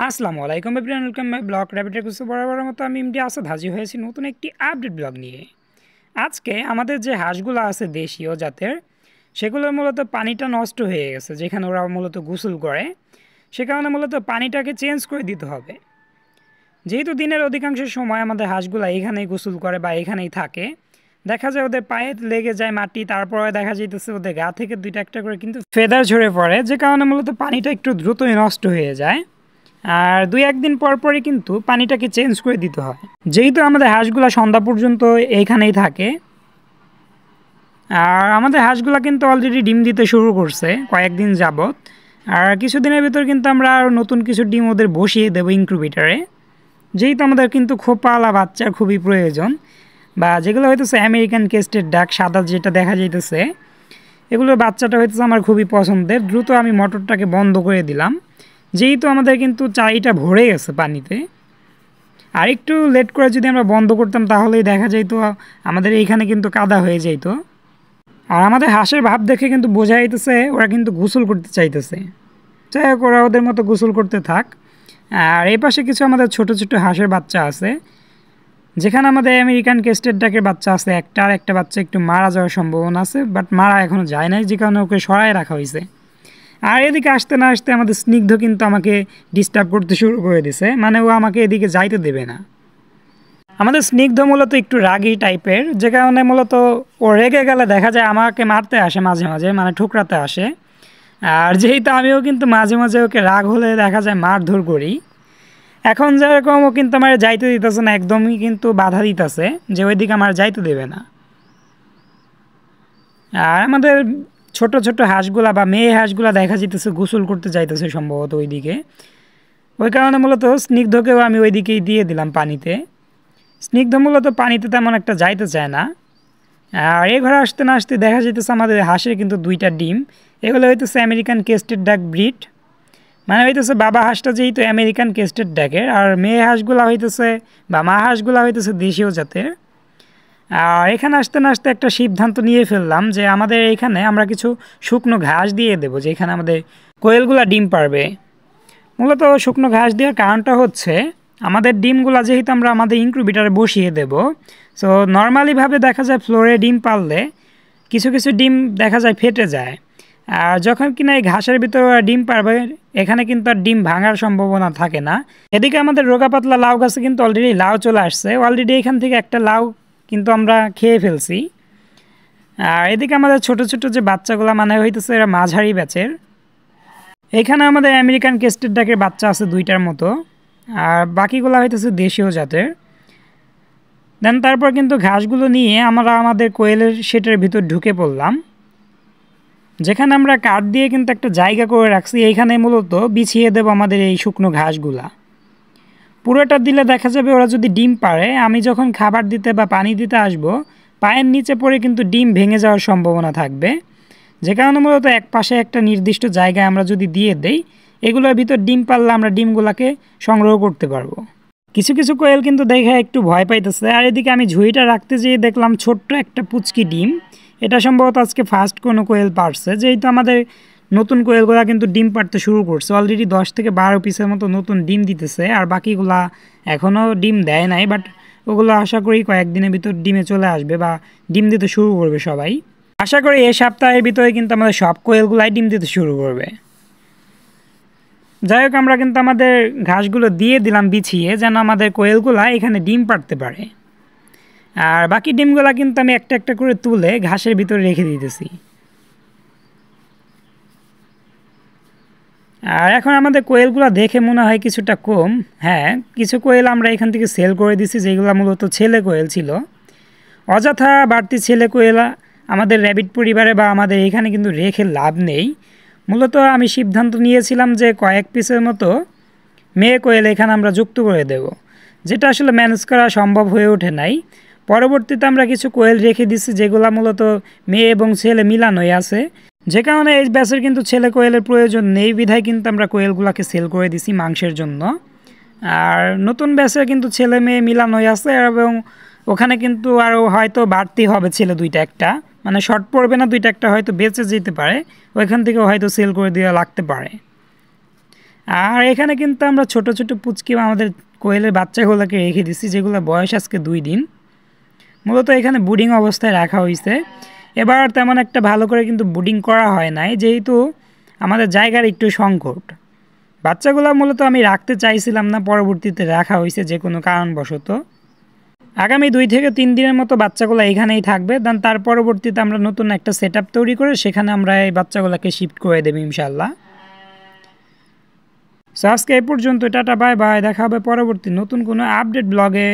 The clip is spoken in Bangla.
আসসালামু আলাইকুম এভরিওয়ান, ওয়েলকাম মাই ব্লগ র্যাবিটের কিছু বরাবরের মতো আমি ইমডি আসাদ হাজির হয়েছি নতুন একটি আপডেট ব্লগ নিয়ে। আজকে আমাদের যে হাঁসগুলো আছে দেশীয় জাতের, সেগুলোর মূলত পানিটা নষ্ট হয়ে গেছে, যেখানে ওরা মূলত গোসল করে, সে কারণে মূলত পানিটাকে চেঞ্জ করে দিতে হবে। যেহেতু দিনের অধিকাংশ সময় আমাদের হাঁসগুলো এখানেই গোসল করে বা এখানেই থাকে, দেখা যায় ওদের পায়ে লেগে যায় মাটি, তারপরে দেখা যাইতেছে ওদের গা থেকে দুইটা একটা করে কিন্তু ফেদার ঝরে পড়ে, যে কারণে মূলত পানিটা একটু দ্রুতই নষ্ট হয়ে যায়। আর দুই একদিন পর পরই কিন্তু পানিটাকে চেঞ্জ করে দিতে হয়। যেহেতু আমাদের হাঁসগুলা সন্ধ্যা পর্যন্ত এইখানেই থাকে, আর আমাদের হাঁসগুলা কিন্তু অলরেডি ডিম দিতে শুরু করছে কয়েকদিন যাবত। আর কিছুদিনের ভিতর কিন্তু আমরা আরও নতুন কিছু ডিম ওদের বসিয়ে দেবো ইনকিউবেটরে। যেহেতু আমাদের কিন্তু খোপাওয়ালা বাচ্চার খুবই প্রয়োজন, বা যেগুলো হইতেছে আমেরিকান কেস্টেড ডাক সাদা যেটা দেখা যাইতেছে, এগুলোর বাচ্চাটা হইতেছে আমার খুবই পছন্দের। দ্রুত আমি মোটরটাকে বন্ধ করে দিলাম, যেহেতু আমাদের কিন্তু চাইটা ভরে গেছে পানিতে। আর একটু লেট করে যদি আমরা বন্ধ করতাম তাহলেই দেখা যাইতো আমাদের এইখানে কিন্তু কাদা হয়ে যাইত। আর আমাদের হাঁসের ভাব দেখে কিন্তু বোঝা যাইতেছে ওরা কিন্তু গোসল করতে চাইতেছে। যাই হোক, ওরা ওদের মতো গোসল করতে থাক। আর এই পাশে কিছু আমাদের ছোট ছোট হাঁসের বাচ্চা আছে, যেখানে আমাদের আমেরিকান কেস্টেড ডাকের বাচ্চা আছে একটা, আর একটা বাচ্চা একটু মারা যাওয়ার সম্ভাবনা আছে, বাট মারা এখনও যায় নাই, যে কারণে ওকে সরাই রাখা হয়েছে। আর এদিকে আসতে না আসতে আমাদের স্নিগ্ধ কিন্তু আমাকে ডিস্টার্ব করতে শুরু করে দিছে, মানে ও আমাকে এদিকে যাইতে দেবে না। আমাদের স্নিগ্ধ মূলত একটু রাগী টাইপের, যে কারণে মূলত ও রেগে গেলে দেখা যায় আমাকে মারতে আসে মাঝে মাঝে, মানে ঠুকরাতে আসে। আর যেহেতু আমিও কিন্তু মাঝে মাঝে ওকে রাগ হলে দেখা যায় মারধর করি। এখন যেরকম ও কিন্তু আমার যাইতে দিতেছে না, একদমই কিন্তু বাধা দিতেছে যে ওইদিকে আমার যাইতে দেবে না। আর আমাদের ছোট ছোট হাঁসগুলা বা মেয়ে হাঁসগুলা দেখা যেতেছে গোসল করতে যাইতেছে সম্ভবত ওইদিকে। ওই কারণে মূলত স্নিগ্ধকেও আমি ওইদিকেই দিয়ে দিলাম পানিতে। স্নিগ্ধ মূলত পানিতে তেমন একটা যাইতে চায় না। আর এ ঘরে আসতে না আসতে দেখা যেতেছে আমাদের হাঁসের কিন্তু দুইটা ডিম। এগুলো হইতেছে আমেরিকান কেস্টেড ডাক ব্রিড, মানে হইতেছে বাবা হাঁসটা যেহেতু আমেরিকান কেস্টেড ডাকের, আর মেয়ে হাঁসগুলা হইতেছে বা মা হাঁসগুলা হইতেছে দেশীয় জাতের। আর এখানে আসতে না আসতে একটা সিদ্ধান্ত নিয়ে ফেললাম যে আমাদের এইখানে আমরা কিছু শুকনো ঘাস দিয়ে দেবো, যেখানে আমাদের কোয়েলগুলা ডিম পারবে। মূলত শুকনো ঘাস দেওয়ার কারণটা হচ্ছে আমাদের ডিমগুলা যেহেতু আমরা আমাদের ইনকিউবেটরে বসিয়ে দেব, সো নর্মালিভাবে দেখা যায় ফ্লোরে ডিম পারলে কিছু কিছু ডিম দেখা যায় ফেটে যায়। আর যখন কিনা এই ঘাসের ভিতরে ডিম পারবে, এখানে কিন্তু আর ডিম ভাঙার সম্ভাবনা থাকে না। এদিকে আমাদের রোগা পাতলা লাউ গাছে কিন্তু অলরেডি লাউ চলে আসছে, অলরেডি এখান থেকে একটা লাউ কিন্তু আমরা খেয়ে ফেলছি। আর এদিকে আমাদের ছোট ছোট যে বাচ্চাগুলো, মানে হইতেছে এরা মাঝারি ব্যাচের। এখানে আমাদের আমেরিকান কেস্টেড ডাকের বাচ্চা আছে দুইটার মতো, আর বাকিগুলো হইতেছে দেশীয় জাতের। দেন তারপর কিন্তু ঘাসগুলো নিয়ে আমরা আমাদের কোয়েলের শেটের ভিতর ঢুকে পড়লাম, যেখানে আমরা কাঠ দিয়ে কিন্তু একটা জায়গা করে রাখছি। এইখানে মূলত বিছিয়ে দেব আমাদের এই শুকনো ঘাসগুলা। পুরোটা দিলে দেখা যাবে ওরা যদি ডিম পারে, আমি যখন খাবার দিতে বা পানি দিতে আসব, পায়ের নিচে পড়ে কিন্তু ডিম ভেঙে যাওয়ার সম্ভাবনা থাকবে। যে কারণে মূলত এক পাশে একটা নির্দিষ্ট জায়গায় আমরা যদি দিয়ে দেই, এগুলোর ভিতর ডিম পারলে আমরা ডিমগুলোকে সংগ্রহ করতে পারবো। কিছু কিছু কোয়েল কিন্তু দেখে একটু ভয় পাইতেছে। আর এদিকে আমি ঝুড়িটা রাখতে যেয়ে দেখলাম ছোট্ট একটা পুচকি ডিম। এটা সম্ভবত আজকে ফার্স্ট কোনো কোয়েল পারছে, যেহেতু আমাদের নতুন কোয়েলগুলা কিন্তু ডিম পাড়তে শুরু করছে। অলরেডি 10 থেকে 12 পিসের মতো নতুন ডিম দিতেছে, আর বাকিগুলা এখনও ডিম দেয় নাই, বাট ওগুলো আশা করি কয়েকদিনের ভিতর ডিমে চলে আসবে বা ডিম দিতে শুরু করবে সবাই। আশা করি এই সপ্তাহের ভিতরে কিন্তু আমাদের সব কোয়েলগুলাই ডিম দিতে শুরু করবে। যাই হোক, আমরা কিন্তু আমাদের ঘাসগুলো দিয়ে দিলাম বিছিয়ে, যেন আমাদের কোয়েলগুলা এখানে ডিম পাড়তে পারে। আর বাকি ডিমগুলা কিন্তু আমি একটা একটা করে তুলে ঘাসের ভিতরে রেখে দিতেছি। আর এখন আমাদের কোয়েলগুলো দেখে মনে হয় কিছুটা কম। হ্যাঁ, কিছু কোয়েল আমরা এখান থেকে সেল করে দিছি, যেগুলো মূলত ছেলে কোয়েল ছিল। অযথা বাড়তি ছেলে কোয়েল আমাদের র্যাবিট পরিবারে বা আমাদের এখানে কিন্তু রেখে লাভ নেই। মূলত আমি সিদ্ধান্ত নিয়েছিলাম যে কয়েক পিসের মতো মেয়ে কোয়েল এখানে আমরা যুক্ত করে দেব, যেটা আসলে ম্যানেজ করা সম্ভব হয়ে ওঠে নাই। পরবর্তীতে আমরা কিছু কোয়েল রেখে দিচ্ছি, যেগুলো মূলত মেয়ে এবং ছেলে মিলানোই আছে, যে কারণে এই ব্যাচের কিন্তু ছেলে কোয়েলের প্রয়োজন নেই, বিধায় কিন্তু আমরা কোয়েলগুলোকে সেল করে দিছি মাংসের জন্য। আর নতুন ব্যাচের কিন্তু ছেলে মেয়ে মিলানোই আছে, এবং ওখানে কিন্তু আরও হয়তো বাড়তি হবে ছেলে দুইটা একটা, মানে শর্ট পড়বে না, দুইটা একটা হয়তো বেঁচে যেতে পারে, ওইখান থেকেও হয়তো সেল করে দেওয়া লাগতে পারে। আর এখানে কিন্তু আমরা ছোট ছোট পুচকি আমাদের কোয়েলের বাচ্চাগুলোকে রেখে দিচ্ছি, যেগুলো বয়স আজকে 2 দিন। মূলত এখানে বুডিং অবস্থায় রাখা হয়েছে। এবার তেমন একটা ভালো করে কিন্তু বুডিং করা হয় নাই, যেহেতু আমাদের জায়গার একটু সংকট। বাচ্চাগুলো মূলত আমি রাখতে চাইছিলাম না, পরবর্তীতে রাখা হয়েছে যে কোনো কারণবশত। আগামী 2 থেকে 3 দিনের মতো বাচ্চাগুলো এখানেই থাকবে, দেন তার পরবর্তীতে আমরা নতুন একটা সেট তৈরি করে সেখানে আমরা এই বাচ্চাগুলোকে শিফট করে দেবো ইনশাল্লাহ। সো আজকে এই পর্যন্ত, টাটা বাই বাই, দেখা হবে পরবর্তী নতুন কোনো আপডেট ব্লগে।